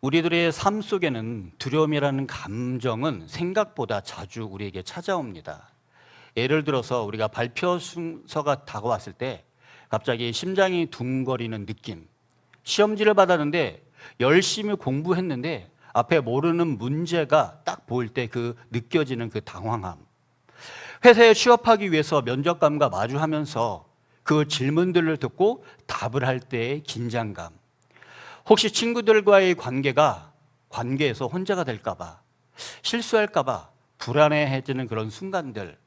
우리들의 삶 속에는 두려움이라는 감정은 생각보다 자주 우리에게 찾아옵니다. 예를 들어서 우리가 발표 순서가 다가왔을 때 갑자기 심장이 둥거리는 느낌, 시험지를 받았는데 열심히 공부했는데 앞에 모르는 문제가 딱 보일 때 느껴지는 그 당황함, 회사에 취업하기 위해서 면접관과 마주하면서 그 질문들을 듣고 답을 할 때의 긴장감, 혹시 친구들과의 관계에서 혼자가 될까봐, 실수할까봐 불안해지는 그런 순간들,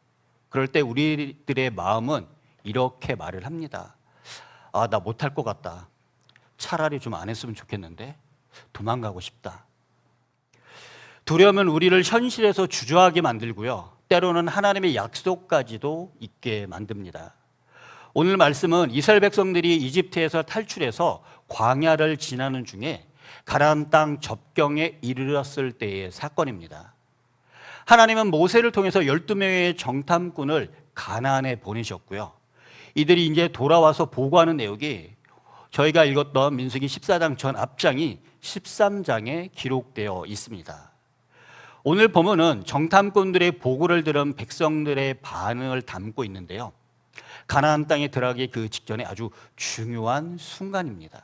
그럴 때 우리들의 마음은 이렇게 말을 합니다. 나 못할 것 같다. 차라리 좀 안 했으면 좋겠는데. 도망가고 싶다. 두려움은 우리를 현실에서 주저하게 만들고요, 때로는 하나님의 약속까지도 잊게 만듭니다. 오늘 말씀은 이스라엘 백성들이 이집트에서 탈출해서 광야를 지나는 중에 가나안 땅 접경에 이르렀을 때의 사건입니다. 하나님은 모세를 통해서 12명의 정탐꾼을 가나안에 보내셨고요, 이들이 이제 돌아와서 보고하는 내용이 저희가 읽었던 민수기 14장 전 앞장이 13장에 기록되어 있습니다. 오늘 본문은 정탐꾼들의 보고를 들은 백성들의 반응을 담고 있는데요, 가나안 땅에 들어가기 그 직전에 아주 중요한 순간입니다.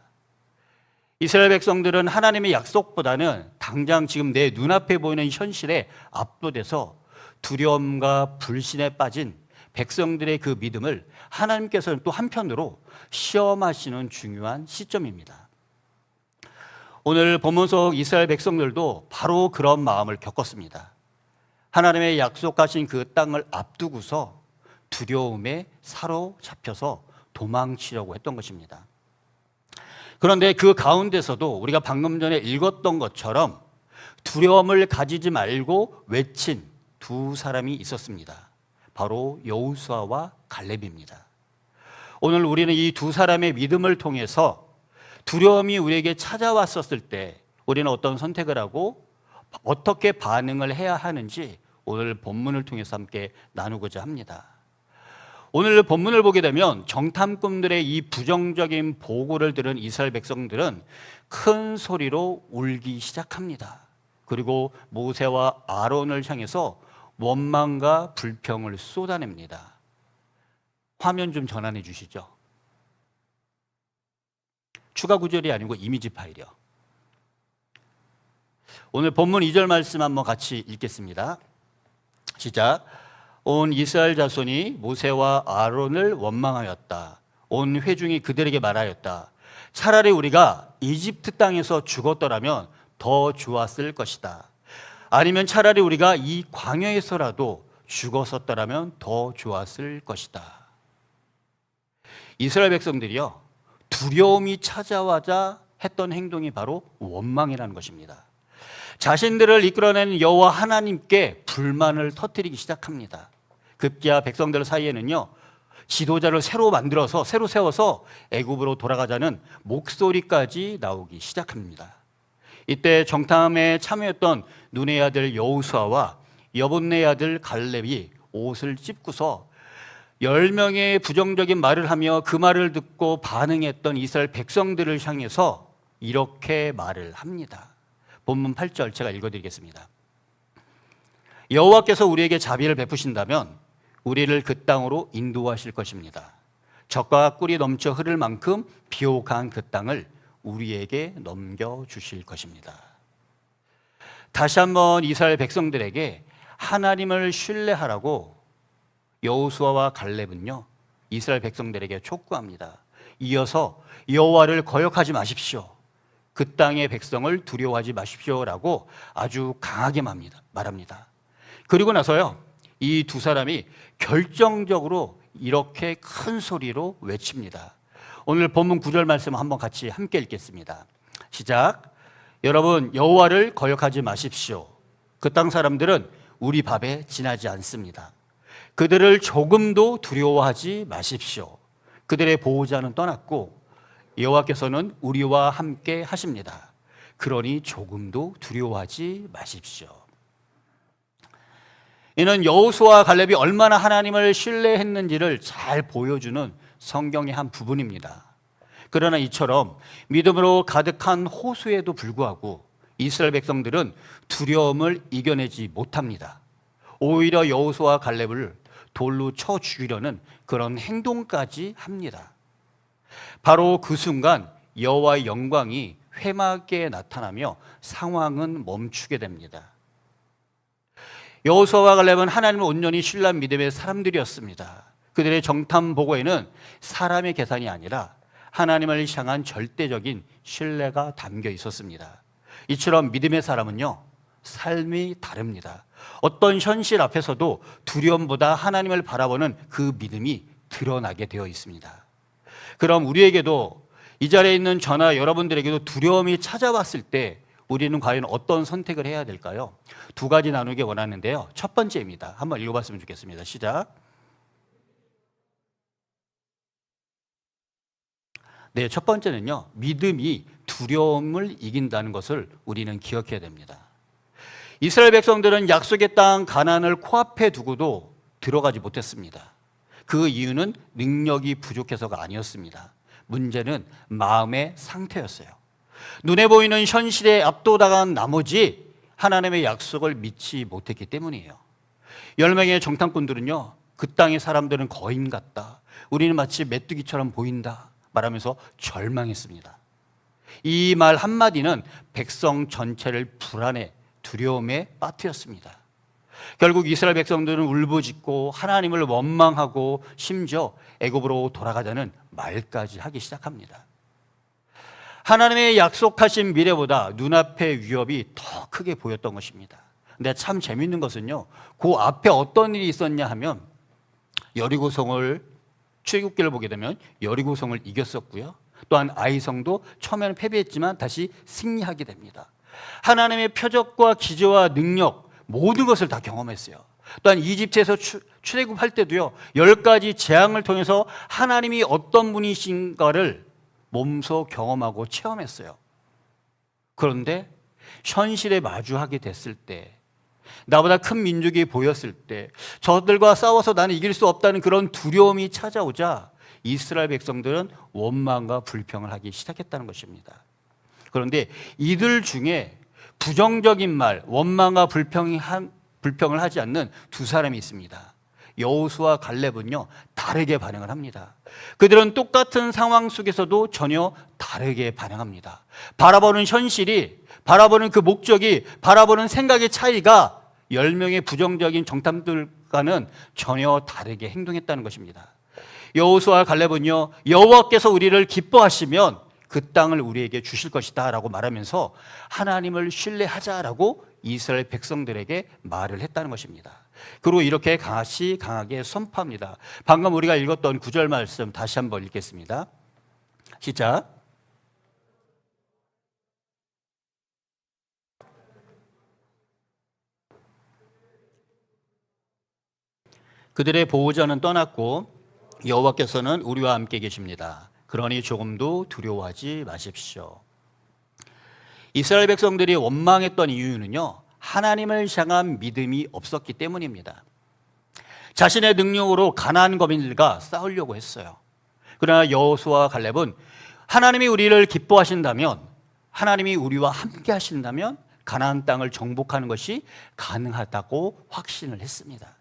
이스라엘 백성들은 하나님의 약속보다는 당장 지금 내 눈앞에 보이는 현실에 압도돼서 두려움과 불신에 빠진 백성들의 그 믿음을 하나님께서는 또 한편으로 시험하시는 중요한 시점입니다. 오늘 본문 속 이스라엘 백성들도 바로 그런 마음을 겪었습니다. 하나님의 약속하신 그 땅을 앞두고서 두려움에 사로잡혀서 도망치려고 했던 것입니다. 그런데 그 가운데서도 우리가 방금 전에 읽었던 것처럼 두려움을 가지지 말고 외친 두 사람이 있었습니다. 바로 여호수아와 갈렙입니다. 오늘 우리는 이 두 사람의 믿음을 통해서 두려움이 우리에게 찾아왔었을 때 우리는 어떤 선택을 하고 어떻게 반응을 해야 하는지 오늘 본문을 통해서 함께 나누고자 합니다. 오늘 본문을 보게 되면 정탐꾼들의 이 부정적인 보고를 들은 이스라엘 백성들은 큰 소리로 울기 시작합니다. 그리고 모세와 아론을 향해서 원망과 불평을 쏟아냅니다. 화면 좀 전환해 주시죠. 추가 구절이 아니고 이미지 파일이요. 오늘 본문 2절 말씀 한번 같이 읽겠습니다. 시작. 온 이스라엘 자손이 모세와 아론을 원망하였다. 온 회중이 그들에게 말하였다. 차라리 우리가 이집트 땅에서 죽었더라면 더 좋았을 것이다. 아니면 차라리 우리가 이 광야에서라도 죽었었더라면 더 좋았을 것이다. 이스라엘 백성들이요, 두려움이 찾아와자 했던 행동이 바로 원망이라는 것입니다. 자신들을 이끌어내는 여호와 하나님께 불만을 터뜨리기 시작합니다. 급기야 백성들 사이에는요, 지도자를 새로 세워서 애굽으로 돌아가자는 목소리까지 나오기 시작합니다. 이때 정탐에 참여했던 눈의 아들 여호수아와 여분의 아들 갈렙이 옷을 찢고서 10명의 부정적인 말을 하며 그 말을 듣고 반응했던 이스라엘 백성들을 향해서 이렇게 말을 합니다. 본문 8절 제가 읽어드리겠습니다. 여호와께서 우리에게 자비를 베푸신다면 우리를 그 땅으로 인도하실 것입니다. 젖과 꿀이 넘쳐 흐를 만큼 비옥한 그 땅을 우리에게 넘겨주실 것입니다. 다시 한번 이스라엘 백성들에게 하나님을 신뢰하라고 여호수아와 갈렙은요, 이스라엘 백성들에게 촉구합니다. 이어서 여호와를 거역하지 마십시오. 그 땅의 백성을 두려워하지 마십시오라고 아주 강하게 말합니다. 그리고 나서요, 이 두 사람이 결정적으로 이렇게 큰 소리로 외칩니다. 오늘 본문 9절 말씀 한번 같이 함께 읽겠습니다. 시작. 여러분, 여호와를 거역하지 마십시오. 그 땅 사람들은 우리 밥에 지나지 않습니다. 그들을 조금도 두려워하지 마십시오. 그들의 보호자는 떠났고 여호와께서는 우리와 함께 하십니다. 그러니 조금도 두려워하지 마십시오. 이는 여호수아와 갈렙이 얼마나 하나님을 신뢰했는지를 잘 보여주는 성경의 한 부분입니다. 그러나 이처럼 믿음으로 가득한 호수에도 불구하고 이스라엘 백성들은 두려움을 이겨내지 못합니다. 오히려 여호수아와 갈렙을 돌로 쳐 죽이려는 그런 행동까지 합니다. 바로 그 순간 여호와의 영광이 회막에 나타나며 상황은 멈추게 됩니다. 여호수아와 갈렙은 하나님을 온전히 신뢰한 믿음의 사람들이었습니다. 그들의 정탐 보고에는 사람의 계산이 아니라 하나님을 향한 절대적인 신뢰가 담겨 있었습니다. 이처럼 믿음의 사람은요, 삶이 다릅니다. 어떤 현실 앞에서도 두려움보다 하나님을 바라보는 그 믿음이 드러나게 되어 있습니다. 그럼 우리에게도 이 자리에 있는 저나 여러분들에게도 두려움이 찾아왔을 때 우리는 과연 어떤 선택을 해야 될까요? 두 가지 나누기 원하는데요. 첫 번째입니다. 한번 읽어봤으면 좋겠습니다. 시작. 네, 첫 번째는요, 믿음이 두려움을 이긴다는 것을 우리는 기억해야 됩니다. 이스라엘 백성들은 약속의 땅 가나안을 코앞에 두고도 들어가지 못했습니다. 그 이유는 능력이 부족해서가 아니었습니다. 문제는 마음의 상태였어요. 눈에 보이는 현실에 압도당한 나머지 하나님의 약속을 믿지 못했기 때문이에요. 10명의 정탐꾼들은요, 그 땅의 사람들은 거인 같다, 우리는 마치 메뚜기처럼 보인다 말하면서 절망했습니다. 이 말 한마디는 백성 전체를 불안에 두려움에 빠뜨렸습니다. 결국 이스라엘 백성들은 울부짖고 하나님을 원망하고 심지어 애굽으로 돌아가자는 말까지 하기 시작합니다. 하나님의 약속하신 미래보다 눈앞의 위협이 더 크게 보였던 것입니다. 근데 참 재밌는 것은요, 그 앞에 어떤 일이 있었냐 하면 여리고성을, 출애굽기를 보게 되면 여리고성을 이겼었고요, 또한 아이성도 처음에는 패배했지만 다시 승리하게 됩니다. 하나님의 표적과 기저와 능력, 모든 것을 다 경험했어요. 또한 이집트에서 출애굽할 때도요, 10가지 재앙을 통해서 하나님이 어떤 분이신가를 몸소 경험하고 체험했어요. 그런데 현실에 마주하게 됐을 때, 나보다 큰 민족이 보였을 때, 저들과 싸워서 나는 이길 수 없다는 그런 두려움이 찾아오자 이스라엘 백성들은 원망과 불평을 하기 시작했다는 것입니다. 그런데 이들 중에 부정적인 말, 원망과 불평을 하지 않는 두 사람이 있습니다. 여호수아와 갈렙은요, 다르게 반응을 합니다. 그들은 똑같은 상황 속에서도 전혀 다르게 반응합니다. 바라보는 현실이, 바라보는 그 목적이, 바라보는 생각의 차이가 10명의 부정적인 정탐들과는 전혀 다르게 행동했다는 것입니다. 여호수아와 갈렙은요, 여호와께서 우리를 기뻐하시면 그 땅을 우리에게 주실 것이다 라고 말하면서 하나님을 신뢰하자라고 이스라엘 백성들에게 말을 했다는 것입니다. 그리고 이렇게 강하게 선포합니다. 방금 우리가 읽었던 9절 말씀 다시 한번 읽겠습니다. 시작. 그들의 보호자는 떠났고 여호와께서는 우리와 함께 계십니다. 그러니 조금도 두려워하지 마십시오. 이스라엘 백성들이 원망했던 이유는요, 하나님을 향한 믿음이 없었기 때문입니다. 자신의 능력으로 가나안 거민들과 싸우려고 했어요. 그러나 여호수아와 갈렙은 하나님이 우리를 기뻐하신다면, 하나님이 우리와 함께 하신다면 가나안 땅을 정복하는 것이 가능하다고 확신을 했습니다.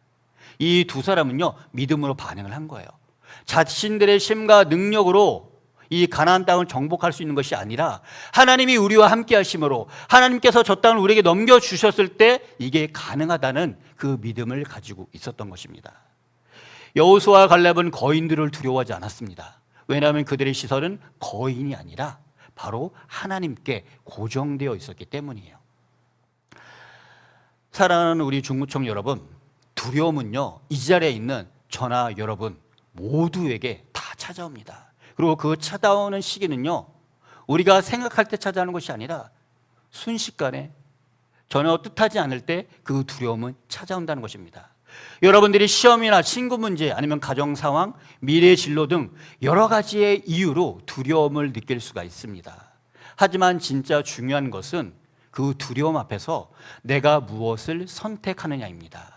이 두 사람은요, 믿음으로 반응을 한 거예요. 자신들의 힘과 능력으로 이 가나안 땅을 정복할 수 있는 것이 아니라 하나님이 우리와 함께 하심으로, 하나님께서 저 땅을 우리에게 넘겨주셨을 때 이게 가능하다는 그 믿음을 가지고 있었던 것입니다. 여호수아와 갈렙은 거인들을 두려워하지 않았습니다. 왜냐하면 그들의 시선은 거인이 아니라 바로 하나님께 고정되어 있었기 때문이에요. 사랑하는 우리 중무청 여러분, 두려움은요, 이 자리에 있는 저나 여러분 모두에게 다 찾아옵니다. 그리고 그 찾아오는 시기는요, 우리가 생각할 때 찾아오는 것이 아니라 순식간에 전혀 뜻하지 않을 때 그 두려움은 찾아온다는 것입니다. 여러분들이 시험이나 친구 문제, 아니면 가정 상황, 미래 진로 등 여러 가지의 이유로 두려움을 느낄 수가 있습니다. 하지만 진짜 중요한 것은 그 두려움 앞에서 내가 무엇을 선택하느냐입니다.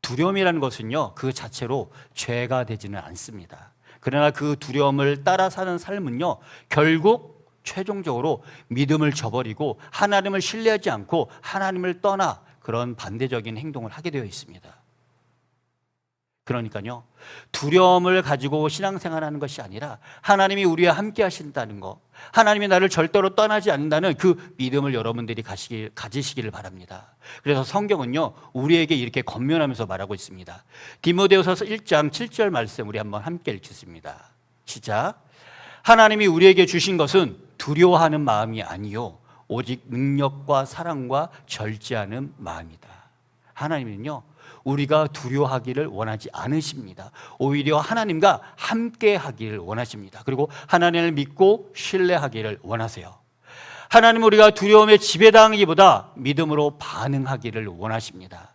두려움이라는 것은요, 그 자체로 죄가 되지는 않습니다. 그러나 그 두려움을 따라 사는 삶은요, 결국 최종적으로 믿음을 저버리고 하나님을 신뢰하지 않고 하나님을 떠나 그런 반대적인 행동을 하게 되어 있습니다. 그러니까요, 두려움을 가지고 신앙생활하는 것이 아니라 하나님이 우리와 함께 하신다는 것, 하나님이 나를 절대로 떠나지 않는다는 그 믿음을 여러분들이 가지시기를 바랍니다. 그래서 성경은요, 우리에게 이렇게 권면하면서 말하고 있습니다. 디모데후서 1장 7절 말씀 우리 한번 함께 읽겠습니다. 시작. 하나님이 우리에게 주신 것은 두려워하는 마음이 아니요 오직 능력과 사랑과 절제하는 마음이다. 하나님은요, 우리가 두려워하기를 원하지 않으십니다. 오히려 하나님과 함께 하기를 원하십니다. 그리고 하나님을 믿고 신뢰하기를 원하세요. 하나님은 우리가 두려움에 지배당하기보다 믿음으로 반응하기를 원하십니다.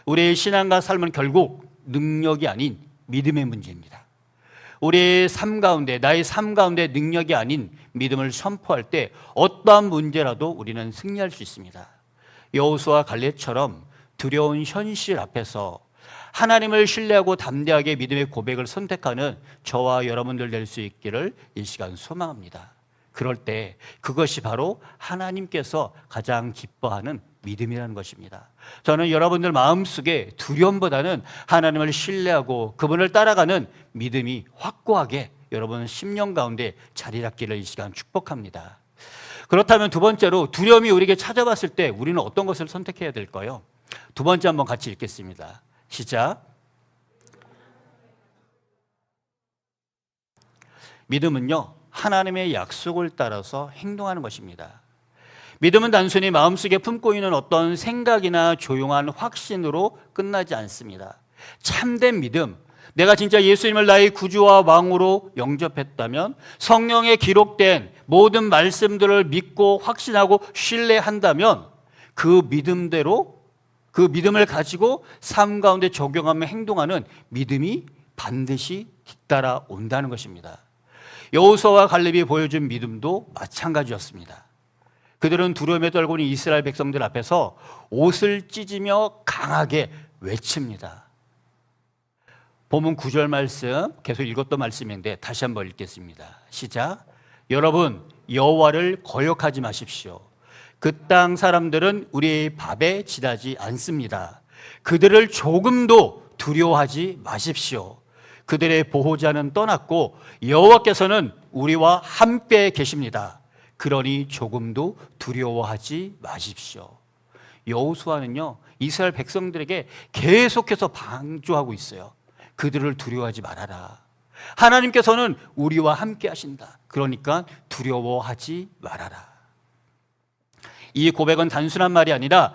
우리의 신앙과 삶은 결국 능력이 아닌 믿음의 문제입니다. 우리의 삶 가운데, 나의 삶 가운데 능력이 아닌 믿음을 선포할 때 어떠한 문제라도 우리는 승리할 수 있습니다. 여호수아와 갈렙처럼 두려운 현실 앞에서 하나님을 신뢰하고 담대하게 믿음의 고백을 선택하는 저와 여러분들 될 수 있기를 이 시간 소망합니다. 그럴 때 그것이 바로 하나님께서 가장 기뻐하는 믿음이라는 것입니다. 저는 여러분들 마음속에 두려움보다는 하나님을 신뢰하고 그분을 따라가는 믿음이 확고하게 여러분 심령 가운데 자리 잡기를 이 시간 축복합니다. 그렇다면 두 번째로 두려움이 우리에게 찾아왔을 때 우리는 어떤 것을 선택해야 될까요? 두 번째 한번 같이 읽겠습니다. 시작. 믿음은요, 하나님의 약속을 따라서 행동하는 것입니다. 믿음은 단순히 마음속에 품고 있는 어떤 생각이나 조용한 확신으로 끝나지 않습니다. 참된 믿음, 내가 진짜 예수님을 나의 구주와 왕으로 영접했다면, 성경에 기록된 모든 말씀들을 믿고 확신하고 신뢰한다면 그 믿음대로, 그 믿음을 가지고 삶 가운데 적용하며 행동하는 믿음이 반드시 뒤따라 온다는 것입니다. 여호수아와 갈렙이 보여준 믿음도 마찬가지였습니다. 그들은 두려움에 떨고 있는 이스라엘 백성들 앞에서 옷을 찢으며 강하게 외칩니다. 본문 9절 말씀 계속 읽었던 말씀인데 다시 한번 읽겠습니다. 시작. 여러분 여호와를 거역하지 마십시오. 그 땅 사람들은 우리의 밥에 지나지 않습니다. 그들을 조금도 두려워하지 마십시오. 그들의 보호자는 떠났고 여호와께서는 우리와 함께 계십니다. 그러니 조금도 두려워하지 마십시오. 여호수아는요, 이스라엘 백성들에게 계속해서 방조하고 있어요. 그들을 두려워하지 말아라. 하나님께서는 우리와 함께 하신다. 그러니까 두려워하지 말아라. 이 고백은 단순한 말이 아니라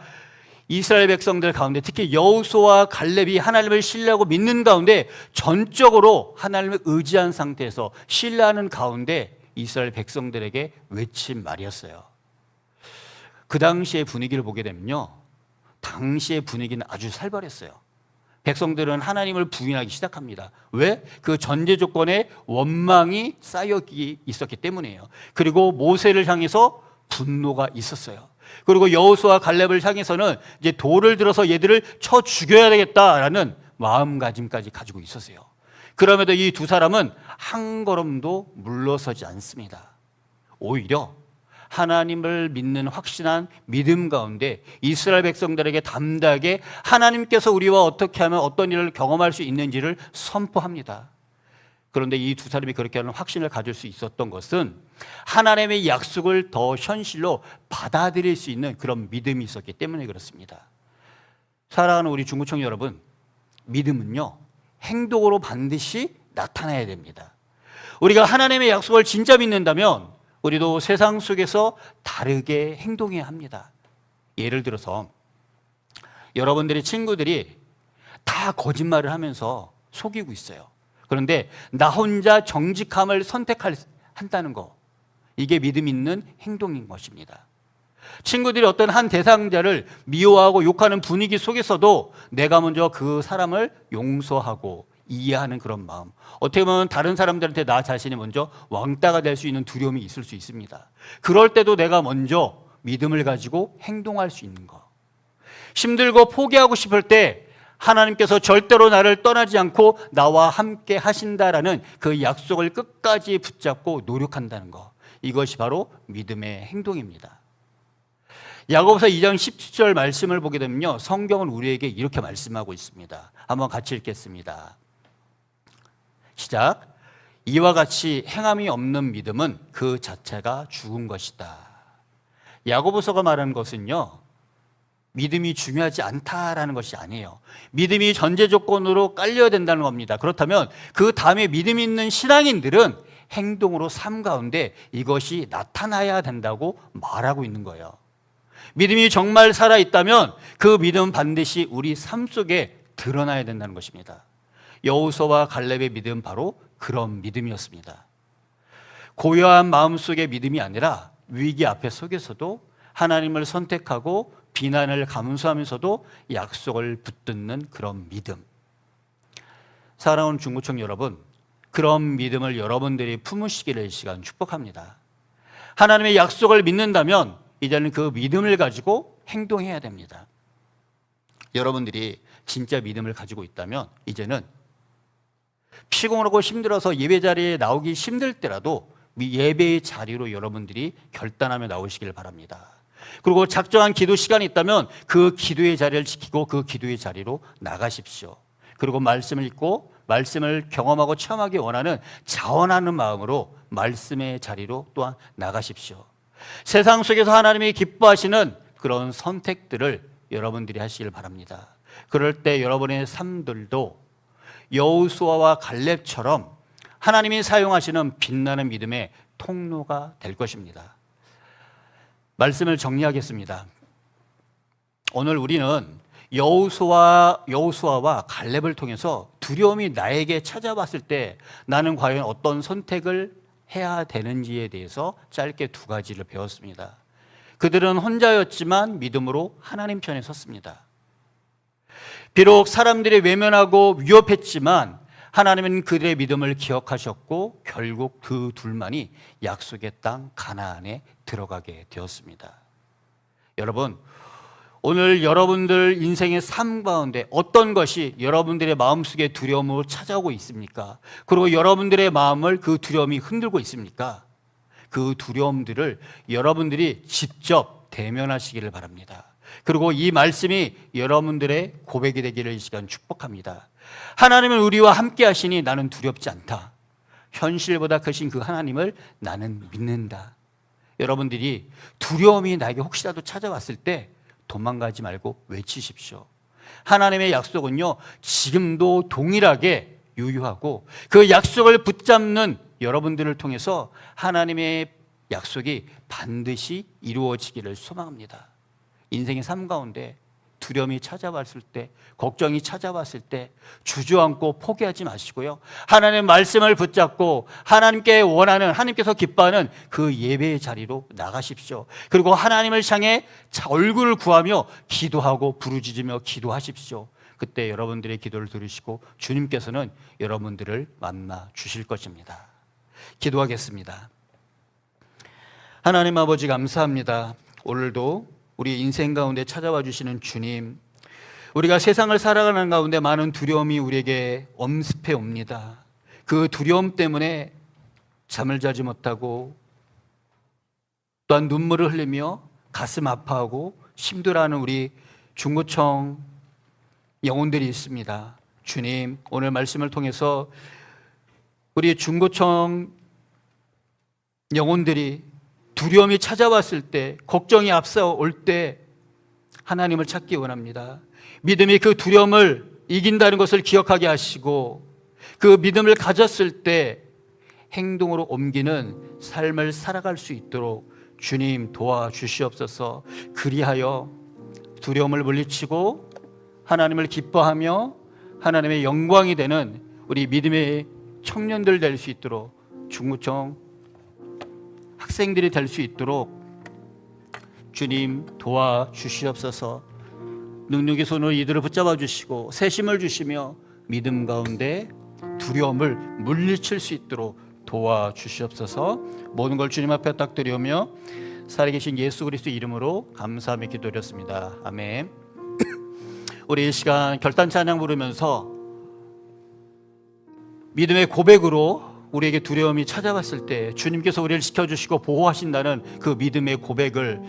이스라엘 백성들 가운데 특히 여호수아와 갈렙이 하나님을 신뢰하고 믿는 가운데 전적으로 하나님을 의지한 상태에서 신뢰하는 가운데 이스라엘 백성들에게 외친 말이었어요. 그 당시의 분위기를 보게 되면요, 당시의 분위기는 아주 살벌했어요. 백성들은 하나님을 부인하기 시작합니다. 왜? 그 전제 조건에 원망이 쌓여 있었기 때문이에요. 그리고 모세를 향해서 분노가 있었어요. 그리고 여호수아 갈렙을 향해서는 이제 돌을 들어서 얘들을 쳐 죽여야 되겠다라는 마음가짐까지 가지고 있었어요. 그럼에도 이 두 사람은 한 걸음도 물러서지 않습니다. 오히려 하나님을 믿는 확신한 믿음 가운데 이스라엘 백성들에게 담대하게 하나님께서 우리와 어떻게 하면 어떤 일을 경험할 수 있는지를 선포합니다. 그런데 이 두 사람이 그렇게 하는 확신을 가질 수 있었던 것은 하나님의 약속을 더 현실로 받아들일 수 있는 그런 믿음이 있었기 때문에 그렇습니다. 사랑하는 우리 중구청 여러분, 믿음은요, 행동으로 반드시 나타나야 됩니다. 우리가 하나님의 약속을 진짜 믿는다면 우리도 세상 속에서 다르게 행동해야 합니다. 예를 들어서 여러분들의 친구들이 다 거짓말을 하면서 속이고 있어요. 그런데 나 혼자 정직함을 선택한다는 거, 이게 믿음 있는 행동인 것입니다. 친구들이 어떤 한 대상자를 미워하고 욕하는 분위기 속에서도 내가 먼저 그 사람을 용서하고 이해하는 그런 마음, 어떻게 보면 다른 사람들한테 나 자신이 먼저 왕따가 될 수 있는 두려움이 있을 수 있습니다. 그럴 때도 내가 먼저 믿음을 가지고 행동할 수 있는 것, 힘들고 포기하고 싶을 때 하나님께서 절대로 나를 떠나지 않고 나와 함께 하신다라는 그 약속을 끝까지 붙잡고 노력한다는 것, 이것이 바로 믿음의 행동입니다. 야고보서 2장 17절 말씀을 보게 되면요, 성경은 우리에게 이렇게 말씀하고 있습니다. 한번 같이 읽겠습니다. 시작. 이와 같이 행함이 없는 믿음은 그 자체가 죽은 것이다. 야고보서가 말하는 것은요, 믿음이 중요하지 않다라는 것이 아니에요. 믿음이 전제 조건으로 깔려야 된다는 겁니다. 그렇다면 그 다음에 믿음이 있는 신앙인들은 행동으로 삶 가운데 이것이 나타나야 된다고 말하고 있는 거예요. 믿음이 정말 살아있다면 그 믿음은 반드시 우리 삶 속에 드러나야 된다는 것입니다. 여호수아와 갈렙의 믿음은 바로 그런 믿음이었습니다. 고요한 마음속의 믿음이 아니라 위기 앞에 속에서도 하나님을 선택하고 비난을 감수하면서도 약속을 붙드는 그런 믿음. 사랑하는 중고청 여러분, 그런 믿음을 여러분들이 품으시기를 이 시간 축복합니다. 하나님의 약속을 믿는다면 이제는 그 믿음을 가지고 행동해야 됩니다. 여러분들이 진짜 믿음을 가지고 있다면 이제는 피곤하고 힘들어서 예배 자리에 나오기 힘들 때라도 예배의 자리로 여러분들이 결단하며 나오시길 바랍니다. 그리고 작정한 기도 시간이 있다면 그 기도의 자리를 지키고 그 기도의 자리로 나가십시오. 그리고 말씀을 읽고 말씀을 경험하고 체험하기 원하는 자원하는 마음으로 말씀의 자리로 또한 나가십시오. 세상 속에서 하나님이 기뻐하시는 그런 선택들을 여러분들이 하시길 바랍니다. 그럴 때 여러분의 삶들도 여호수아와 갈렙처럼 하나님이 사용하시는 빛나는 믿음의 통로가 될 것입니다. 말씀을 정리하겠습니다. 오늘 우리는 여호수아와 갈렙을 통해서 두려움이 나에게 찾아왔을 때 나는 과연 어떤 선택을 해야 되는지에 대해서 짧게 두 가지를 배웠습니다. 그들은 혼자였지만 믿음으로 하나님 편에 섰습니다. 비록 사람들이 외면하고 위협했지만 하나님은 그들의 믿음을 기억하셨고 결국 그 둘만이 약속의 땅 가나안에 들어가게 되었습니다. 여러분, 오늘 여러분들 인생의 삶 가운데 어떤 것이 여러분들의 마음속에 두려움으로 찾아오고 있습니까? 그리고 여러분들의 마음을 그 두려움이 흔들고 있습니까? 그 두려움들을 여러분들이 직접 대면하시기를 바랍니다. 그리고 이 말씀이 여러분들의 고백이 되기를 이 시간 축복합니다. 하나님은 우리와 함께 하시니 나는 두렵지 않다. 현실보다 크신 그 하나님을 나는 믿는다. 여러분들이 두려움이 나에게 혹시라도 찾아왔을 때 도망가지 말고 외치십시오. 하나님의 약속은요, 지금도 동일하게 유효하고 그 약속을 붙잡는 여러분들을 통해서 하나님의 약속이 반드시 이루어지기를 소망합니다. 인생의 삶 가운데 두려움이 찾아왔을 때, 걱정이 찾아왔을 때 주저앉고 포기하지 마시고요, 하나님의 말씀을 붙잡고 하나님께 원하는, 하나님께서 기뻐하는 그 예배의 자리로 나가십시오. 그리고 하나님을 향해 얼굴을 구하며 기도하고 부르짖으며 기도하십시오. 그때 여러분들의 기도를 들으시고 주님께서는 여러분들을 만나 주실 것입니다. 기도하겠습니다. 하나님 아버지, 감사합니다. 오늘도 우리 인생 가운데 찾아와 주시는 주님, 우리가 세상을 살아가는 가운데 많은 두려움이 우리에게 엄습해 옵니다. 그 두려움 때문에 잠을 자지 못하고 또한 눈물을 흘리며 가슴 아파하고 힘들어하는 우리 중고청 영혼들이 있습니다. 주님, 오늘 말씀을 통해서 우리 중고청 영혼들이 두려움이 찾아왔을 때, 걱정이 앞서올 때 하나님을 찾기 원합니다. 믿음이 그 두려움을 이긴다는 것을 기억하게 하시고 그 믿음을 가졌을 때 행동으로 옮기는 삶을 살아갈 수 있도록 주님 도와주시옵소서. 그리하여 두려움을 물리치고 하나님을 기뻐하며 하나님의 영광이 되는 우리 믿음의 청년들 될 수 있도록, 중고청 학생들이 될 수 있도록 주님 도와주시옵소서. 능력의 손으로 이들을 붙잡아 주시고 새심을 주시며 믿음 가운데 두려움을 물리칠 수 있도록 도와주시옵소서. 모든 걸 주님 앞에 딱 드리오며 살아계신 예수 그리스도 이름으로 감사하며 기도드렸습니다. 아멘. 우리 이 시간 결단 찬양 부르면서 믿음의 고백으로 우리에게 두려움이 찾아왔을 때 주님께서 우리를 지켜주시고 보호하신다는 그 믿음의 고백을,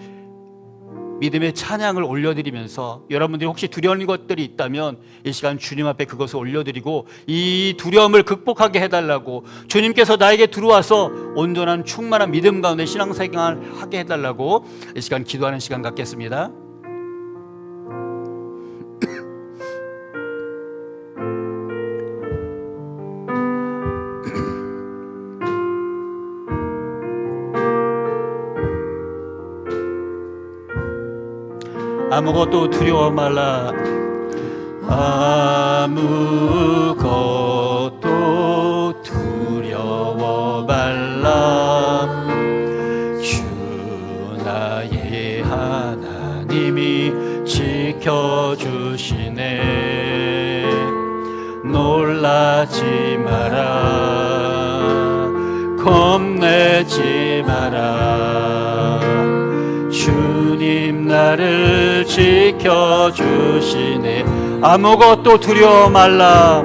믿음의 찬양을 올려드리면서, 여러분들이 혹시 두려운 것들이 있다면 이 시간 주님 앞에 그것을 올려드리고 이 두려움을 극복하게 해달라고, 주님께서 나에게 들어와서 온전한 충만한 믿음 가운데 신앙생활을 하게 해달라고 이 시간 기도하는 시간 갖겠습니다. 아무것도 두려워 말라. 아무것도 두려워 말라. 주 나의 하나님이 지켜주시네. 놀라지 마라. 겁내지 마라. 주님 나를 지켜주시네. 아무것도 두려워 말라.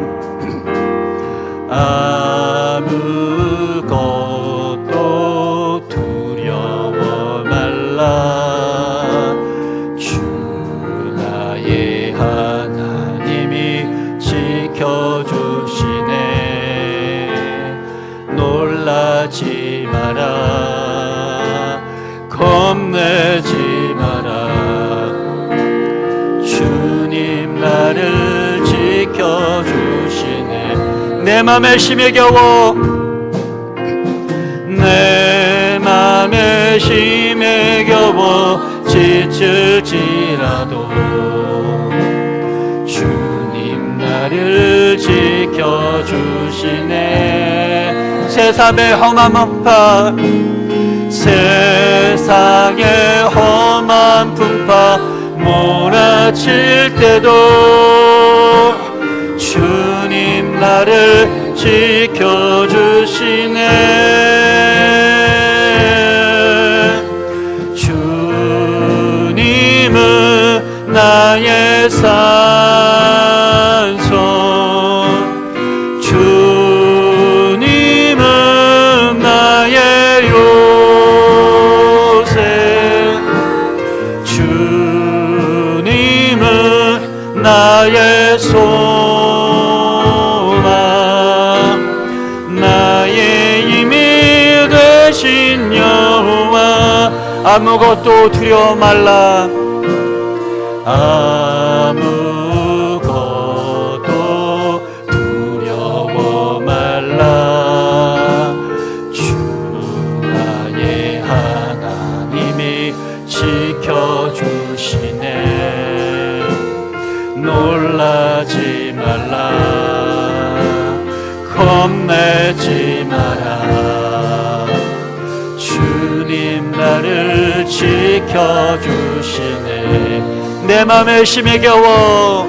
아무것도 두려워 말라. 주 나의 하나님이 지켜주시네. 놀라지 마라. 겁내지 마라. 주님 나를 지켜주시네. 내 맘에 심에 겨워, 내 맘에 심에 겨워 지칠지라도 주님 나를 지켜주시네. 세상의 험한 문파, 세상의 험한 풍파 몰아칠 때도 주님 나를 지켜주시네. 주님은 나의 산성, 주님은 나의 요새, 주님은 나의 소망, 나의 힘이 되신 여호와. 아무것도 두려워 말라. 아무것도 두려워 말라. 주 나의 하나님이 지켜주시네. 놀라지 말라. 겁내지 마라. 주님 나를 지켜주시네. 내 맘에 심에 겨워,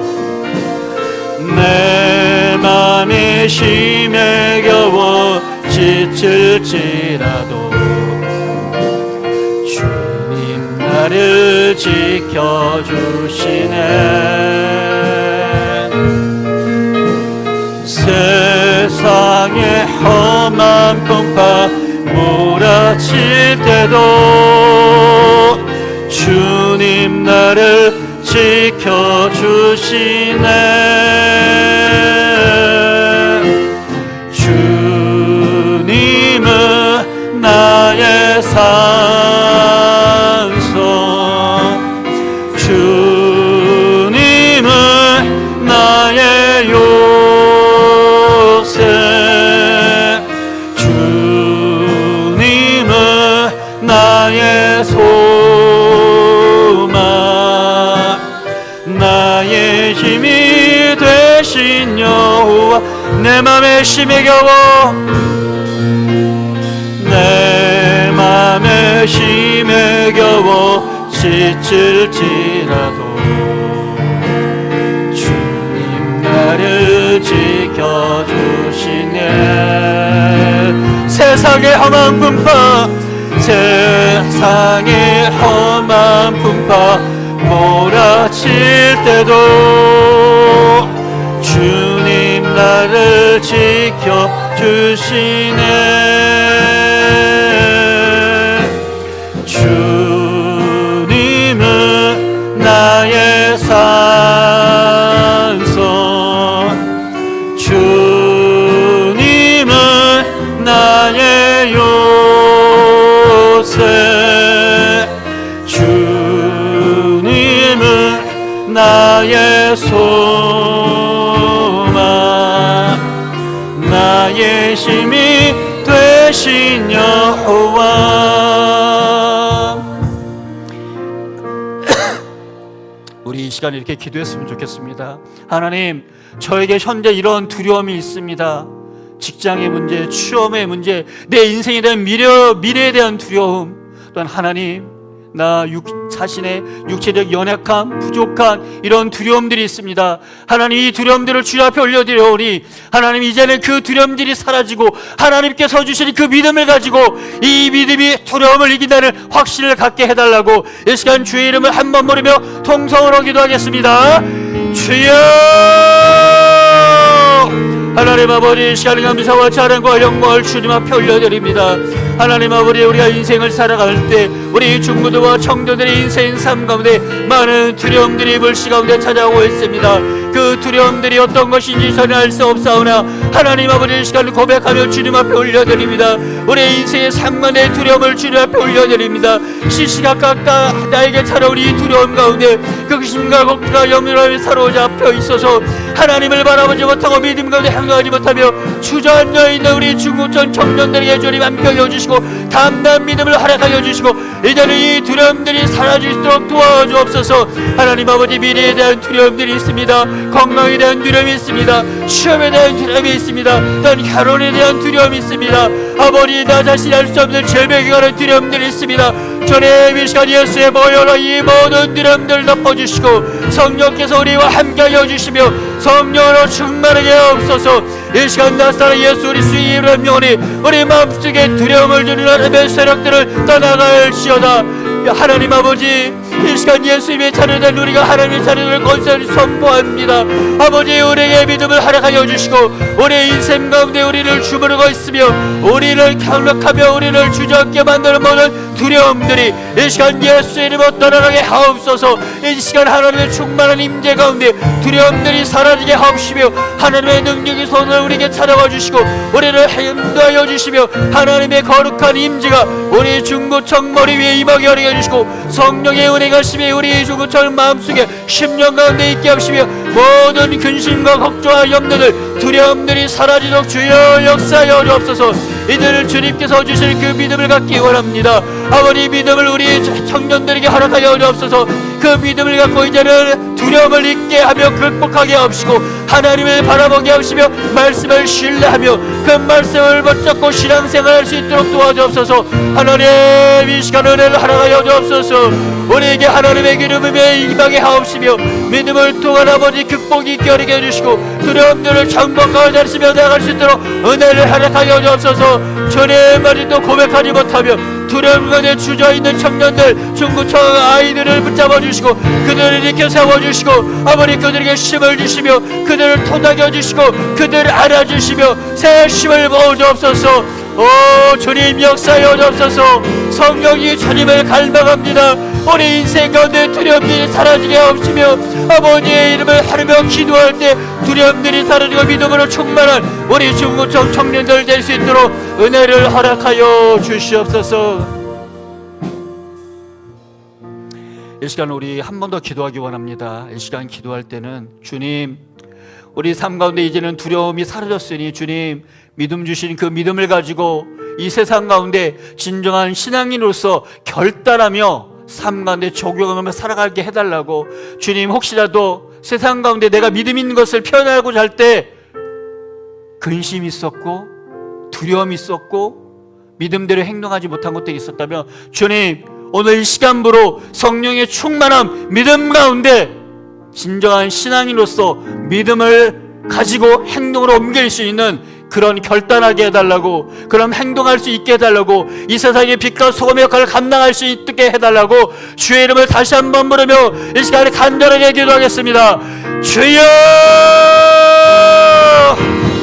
내 맘에 심에 겨워 지칠지라도 주님 나를 지켜주시네. 세상의 험한 풍파 몰아칠 때도 주님 나를 지켜주시네. 주님은 나의 산성, 주님은 나의 요새, 주님은 나의 소망, 나의 힘이 되신 여호와. 내 맘에 심에 겨워, 내 맘에 심에 겨워 지칠지라도 주님 나를 지켜주시네. 세상의 험한 풍파, 세상의 험한 풍파 몰아칠 때도 주님 나를 지켜주시네. 주시네. 주님은 나의 산성, 주님은 나의 요새, 주님은 나의 소망, 나의 힘이 되신 여호와. 우리 이 시간에 이렇게 기도했으면 좋겠습니다. 하나님, 저에게 현재 이런 두려움이 있습니다. 직장의 문제, 취업의 문제, 내 인생에 대한 미래에 대한 두려움. 또한 하나님, 나 자신의 육체적 연약함, 부족한 이런 두려움들이 있습니다. 하나님, 이 두려움들을 주님 앞에 올려드려오니 하나님, 이제는 그 두려움들이 사라지고 하나님께서 주신 그 믿음을 가지고 이 믿음이 두려움을 이긴다는 확신을 갖게 해달라고 이 시간 주의 이름을 한번 부르며 통성으로 기도하겠습니다. 주여! 하나님 아버지, 이 시간에 감사와 자랑과 영광을 주님 앞에 올려드립니다. 하나님 아버지, 우리가 인생을 살아갈 때 우리 중고등부와 청도들의 인생 삶 가운데 많은 두려움들이 불씨 가운데 찾아오고 있습니다. 그 두려움들이 어떤 것인지 전혀 알 수 없사오나 하나님 아버지, 이 시간을 고백하며 주님 앞에 올려드립니다. 우리 인생의 삶만의 두려움을 주님 앞에 올려드립니다. 시시각각 나에게 찾아오는 이 두려움 가운데 극심과 걱정과 염려를 사로잡혀 있어서 하나님을 바라보지 못하고 믿음 가운데 행동하지 못하며 주저앉아 있는 우리 중고청 청년들에게 주님 함께 해주시고 담대한 믿음을 허락하여 주시고 이제는 이 두려움들이 사라질 수 있도록 도와주옵소서. 하나님 아버지, 미래에 대한 두려움들이 있습니다. 건강에 대한 두려움이 있습니다. 시험에 대한 두려움이 있습니다. 또한 결혼에 대한 두려움이 있습니다. 아버지, 나 자신이 알 수 없는 절벽에 관한 두려움들이 있습니다. 전에 이 시간 예수의 모여라 이 모든 두려움들을 덮어주시고 성령께서 우리와 함께하여 주시며 성령으로 충만하게 하옵소서. 이 시간 나사렛 예수 그리스도 이름으로 명하니 우리 마음속에 두려움을 주는 하나님의 세력들을 떠나갈지어다. 하나님 아버지, 이 시간 예수님의 자녀된 우리가 하나님의 자녀를 건설히 선포합니다. 아버지, 우리에게 믿음을 허락하여 주시고 우리의 인생 가운데 우리를 주무르고 있으며 우리를 강력하며 우리를 주저앉게 만드는 모든 두려움들이 이 시간 예수의 이름으로 떠나가게 하옵소서. 이 시간 하나님의 충만한 임재 가운데 두려움들이 사라지게 하옵시며 하나님의 능력의 손을 우리에게 찾아와 주시고 우리를 인도하여 주시며 하나님의 거룩한 임재가 우리 중고청 머리 위에 임하게 하게 해주시고 성령의 은혜가 심히 우리 중고청 마음속에 10년 가운데 있게 하시며 모든 근심과 걱정과 염려들 두려움들이 사라지도록 주여 역사하여 주옵소서. 이들을 주님께서 주실 그 믿음을 갖기 원합니다. 아버지, 믿음을 우리 청년들에게 허락하여 주옵소서. 그 믿음을 갖고 이제는 두려움을 잊게 하며 극복하게 하옵시고 하나님을 바라보게 하시며 말씀을 신뢰하며 그 말씀을 붙잡고 신앙생활할 수 있도록 도와주옵소서. 하나님, 이 시간 은혜를 허락하여 주옵소서. 우리에게 하나님의 기름을 임하게 하옵시며 믿음을 통한 아버지 극복이 있게 하게 해주시고 두려움들을 정복하여 하시며 나아갈 수 있도록 은혜를 허락하여 주옵소서. 주님의 말도 고백하지 못하며 두려움 가운데 주저있는 청년들, 중고청 아이들을 붙잡아 주시고 그들을 일으켜 세워주시고 아버지, 그들에게 힘을 주시며 그들을 토닥여 주시고 그들을 안아주시며 새 힘을 부어주옵소서. 오 주님, 역사하여 주옵소서. 성령이 주님을 갈망합니다. 우리 인생 가운데 두려움들이 사라지게 하옵시며 아버지의 이름을 하루며 기도할 때 두려움들이 사라지고 믿음으로 충만한 우리 중고청 청년들 될 수 있도록 은혜를 허락하여 주시옵소서. 이 시간 우리 한 번 더 기도하기 원합니다. 이 시간 기도할 때는 주님, 우리 삶 가운데 이제는 두려움이 사라졌으니 주님, 믿음 주신 그 믿음을 가지고 이 세상 가운데 진정한 신앙인으로서 결단하며 삶 가운데 적용하며 살아가게 해달라고. 주님, 혹시라도 세상 가운데 내가 믿음 있는 것을 표현하고자 할 때 근심이 있었고 두려움이 있었고 믿음대로 행동하지 못한 것들이 있었다면 주님, 오늘 이 시간부로 성령의 충만한 믿음 가운데 진정한 신앙인으로서 믿음을 가지고 행동으로 옮길 수 있는 그런 결단하게 해달라고, 그런 행동할 수 있게 해달라고, 이 세상의 빛과 소금의 역할을 감당할 수 있게 해달라고 주의 이름을 다시 한번 부르며 이 시간에 간절하게 기도하겠습니다. 주여!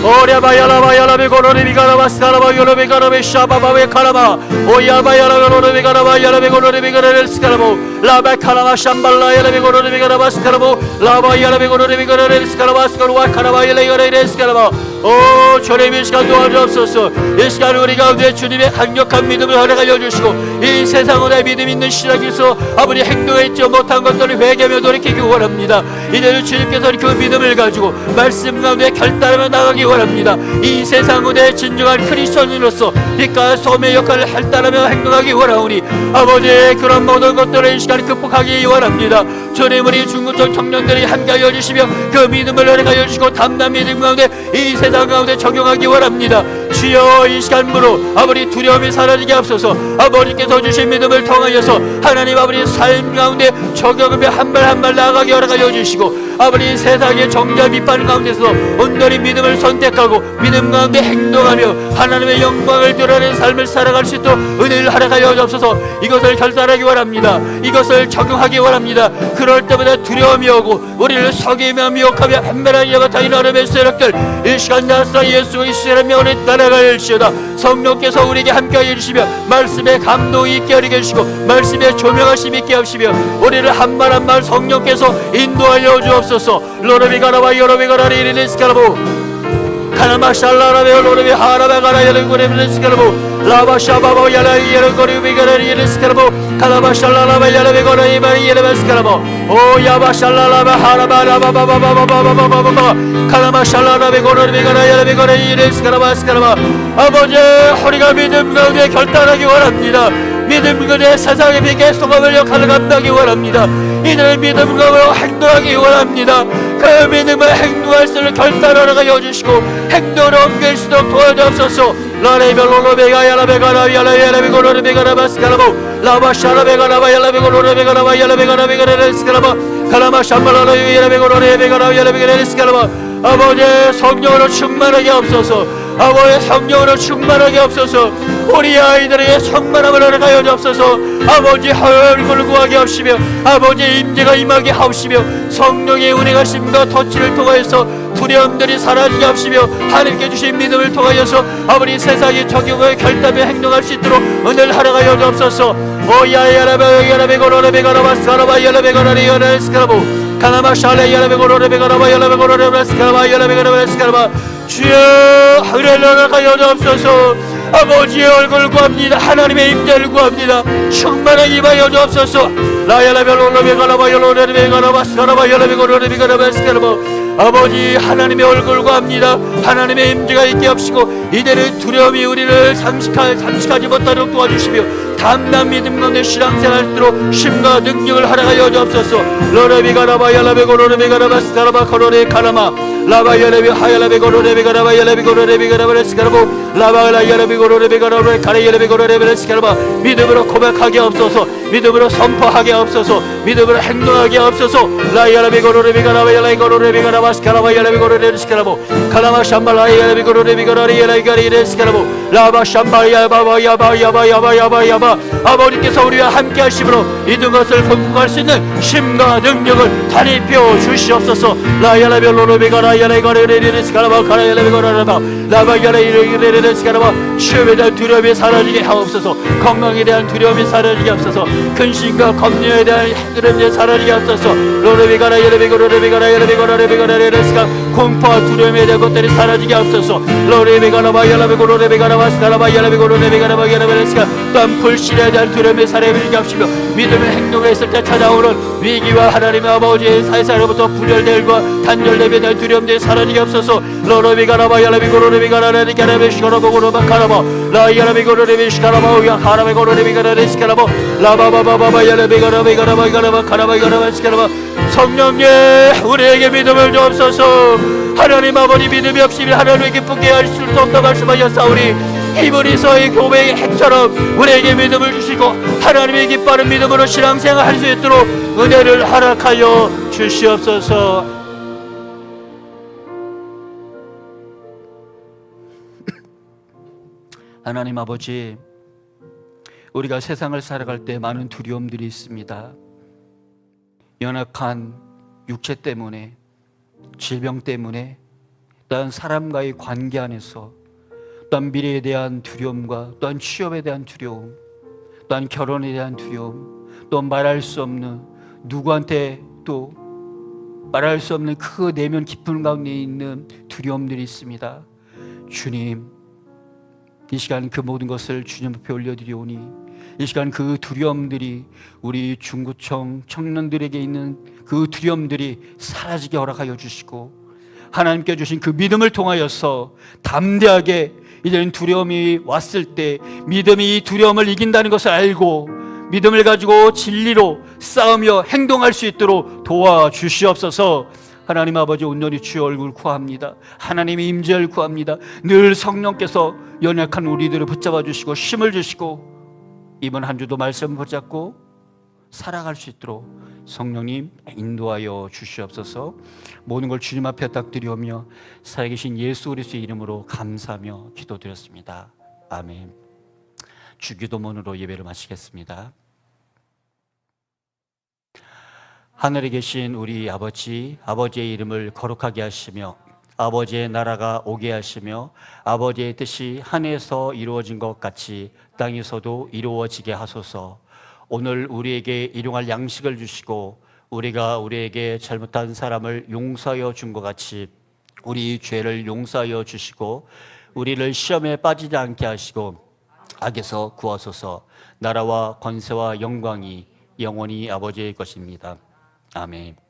오랴바야라바야라베 고로레비가라바스카라바 요로베가라베 샤바바베 카라마 오야바야라베 고로레비가라바야라베 고로레비가라레스카라보 라바카라마 샴발라야라베 고로레비가라바스카라보 라바야라베 고로레비가라레스카라바스카라와 카라바야라레스카라바 오 주님 이 시간 도와주옵소서. 이 시간 우리 가운데 주님의 강력한 믿음을 허락하여 주시고 이 세상에 믿음 있는 시작에서 아버지 행동했지 못한 것들을 회개하며 돌이키기 원합니다. 이제는 주님께서 그 믿음을 가지고 말씀 가운데 결단하며 나가기 원합니다. 이 세상에 진정한 크리스천으로서 빛과 소금의 역할을 할당하며 행동하기 원하오니 아버지 그런 모든 것들을 이 시간 극복하기 원합니다. 주님 우리 중고청 청년들이 함께하여 주시며 그 믿음을 허락하여 주시고 담대한 믿음 가운데 이 세상 가운데 적용하기 원합니다. 주여 이 시간으로 아버지 두려움이 사라지게 앞서서 아버지께서 주신 믿음을 통하여서 하나님 아버지 삶 가운데 적용하며 한 발 한 발 나아가게 허락하여 주시고 아버지 세상의 정죄 비판 가운데서 온전히 믿음을 선택하고 믿음 가운데 행동하며 하나님의 영광을 드러내는 삶을 살아갈 수 있도록 은혜를 허락하여 주옵소서. 이것을 결단하기 원합니다. 이것을 적용하기 원합니다. 그럴 때마다 두려움이 오고 우리를 속이며 미혹하며 한멸한 여가 타인 어려움의 세력들 이 시간 나사 예수 그리스도의 명을 따라갈지어다. 성령께서 우리에게 함께하여 주시며 말씀의 감동이 있게 하게 해주시고 말씀의 조명하심이 있게 하시며 우리를 한 말 한 말 성령께서 인도하여 주옵소서. 로르비가라바 여로비가라리 리리스카라보 카나마샬라라베 로르비 하라바가라 여르고레리스카라보 라바샤바보 야라이 여르고리비가라리 리리스카라보 카나마샬라라바 야라베고라이 바리 예레바스카라보 오야바샬라라바 하라바라바바바바바바바바바바 카나마샬라라베 고르비가라 야라베고라이 리리스카라바스카라바 아버지 우리가 믿음 가운데 결단하기 원합니다. 믿음 가운데 세상의 빛의 소금을 역할을 감당하기 원합니다. 이들의 믿음 가운데 행동하기 원합니다. 그 믿음을 행동할 수 있는 결단을 하여 주시고 행동으로 옮길 수 있도록 도와주옵소서. 라레벨로로베가 야라베가라 야라베고로르베가라바스카라보 라바샤라베가라바 야라베고로르베가라바 야라베가라베가라스카라바 카라마샴발라로 야라베고로르베가라 야라베가라스카라바 아버지 성령으로 충만하게 없어서 아버지 성령으로 충만하게 없어서 우리 아이들에게 성만함을 허락하여 주옵소서. 아버지 얼굴을 구하게 하시며 아버지 임재가 임하게 하시며 성령의 은혜가심과 터치를 통하여서 두려움들이 사라지게 하시며 하나님께 주신 믿음을 통하여서 아버지 세상의 적용을 결단하며 행동할 수 있도록 은혜를 허락하여 주옵소서. 오야야라베 야라베고로레베가라바스카라바 야라베고라리야라스카라보 카나마샬레 야라베고로레베가라바 야라베고로레베스카라바 야라베고로레베스카라바 주여 은혜를 허락하여 주옵소서. 아버지의 얼굴을 구합니다. 하나님의 임재를 구합니다. 충만하게 임하여 주옵소서. 라야라벨로레베가라바 야라베고로레베가라바스카라바 야라베고로레베가라바스카라바 아버지 하나님의 얼굴 구합니다. 하나님의 임재가 있게 하시고 이제는 두려움이 우리를 잠식하지 못하도록 도와주시며 담대한 믿음 가운데 신앙생활하도록 힘과 능력을 허락하여 주옵소서. 로레비가라바 야라베고로레베가라바스카라바 코로레 카라마 라바 야라베 하야라베고로레베가라바 야라베고로레베가라바레스카라보 라바라 야라베고로레베가라바 카레 야라베고로레베레스카라바 믿음으로 고백하게 없소서. 믿음으로 선포하게 없소서. 믿음으로 행동하게 없소서. 라야라베고로레베가라바 야라베고로레베가라바스카라바 야라베고로레베스카라보 카라마 샴발라 야라베고로레베가라리 야라베가리레스카라보 라바 샴발야 바바 야바 야바 야바 야바 야바 아버지께서 우리와 함께 하심으로 이런 것을 극복할 수 있는 힘과 능력을 다리펴 주시옵소서. 라야라벨로레베가라 야라베고레레스카라바 카라 야라베고라라바 라바 야라베고레레스카라바 시험에 대한 두려움이 사라지게 하옵소서. 건강에 대한 두려움이 사라지게 하옵소서. 근심과 겁념에 대한 흔들림이 사라지게 하옵소서. 로레베가라 야라베고로레베가라 야라베고라레베가라레스카 공포와 두려움에 대한 것들이 사라지게 하옵소서. 로레베가라바 야라베고로레베가라바 스카라바 야라베고로레베가라바 야라베레스카 또한 불신에 대한 두려움이 사라지게 하시며 믿음의 행동했을 때 찾아오는 위기와 하나님의 아버지의 사이사로부터 분열됨과 단절됨에 대한 두려움들이 사라지게 하옵소서. 로레베가라바 야라베고로레베가라레스카라베시고로보고로바 카라바 라 야라베고로레베시카라바 야라베고로레베가라레스카라바 라바바바바바 야라베가라베가라바 야라바 카라바 야라바스카라바 성령님 우리에게 믿음을 주옵소서. 하나님 아버지 믿음이 없으면 하나님을 기쁘게 할 수 없다 말씀하셨사오니 히브리서의 교회의 핵처럼 우리에게 믿음을 주시고 하나님의 기뻐하는 믿음으로 신앙생활 할 수 있도록 은혜를 허락하여 주시옵소서. 하나님 아버지 우리가 세상을 살아갈 때 많은 두려움들이 있습니다. 연약한 육체 때문에 질병 때문에 또한 사람과의 관계 안에서, 또한 미래에 대한 두려움과 또한 취업에 대한 두려움, 또한 결혼에 대한 두려움, 또 말할 수 없는, 누구한테 또 말할 수 없는 그 내면 깊은 가운데 있는 두려움들이 있습니다. 주님, 이 시간 그 모든 것을 주님 앞에 올려드리오니 이 시간 그 두려움들이, 우리 중구청 청년들에게 있는 그 두려움들이 사라지게 허락하여 주시고, 하나님께 주신 그 믿음을 통하여서 담대하게 이제는 두려움이 왔을 때 믿음이 이 두려움을 이긴다는 것을 알고 믿음을 가지고 진리로 싸우며 행동할 수 있도록 도와주시옵소서. 하나님 아버지, 온전히 주의 얼굴 구합니다. 하나님의 임재를 구합니다. 늘 성령께서 연약한 우리들을 붙잡아 주시고 힘을 주시고 이번 한 주도 말씀 붙잡고 살아갈 수 있도록 성령님 인도하여 주시옵소서. 모든 걸 주님 앞에 딱 드리오며 살아계신 예수 그리스도의 이름으로 감사하며 기도드렸습니다. 아멘. 주기도문으로 예배를 마치겠습니다. 하늘에 계신 우리 아버지, 아버지의 이름을 거룩하게 하시며 아버지의 나라가 오게 하시며 아버지의 뜻이 하늘에서 이루어진 것 같이 땅에서도 이루어지게 하소서. 오늘 우리에게 일용할 양식을 주시고 우리가 우리에게 잘못한 사람을 용서하여 준 것 같이 우리 죄를 용서하여 주시고 우리를 시험에 빠지지 않게 하시고 악에서 구하소서. 나라와 권세와 영광이 영원히 아버지의 것입니다. 아멘.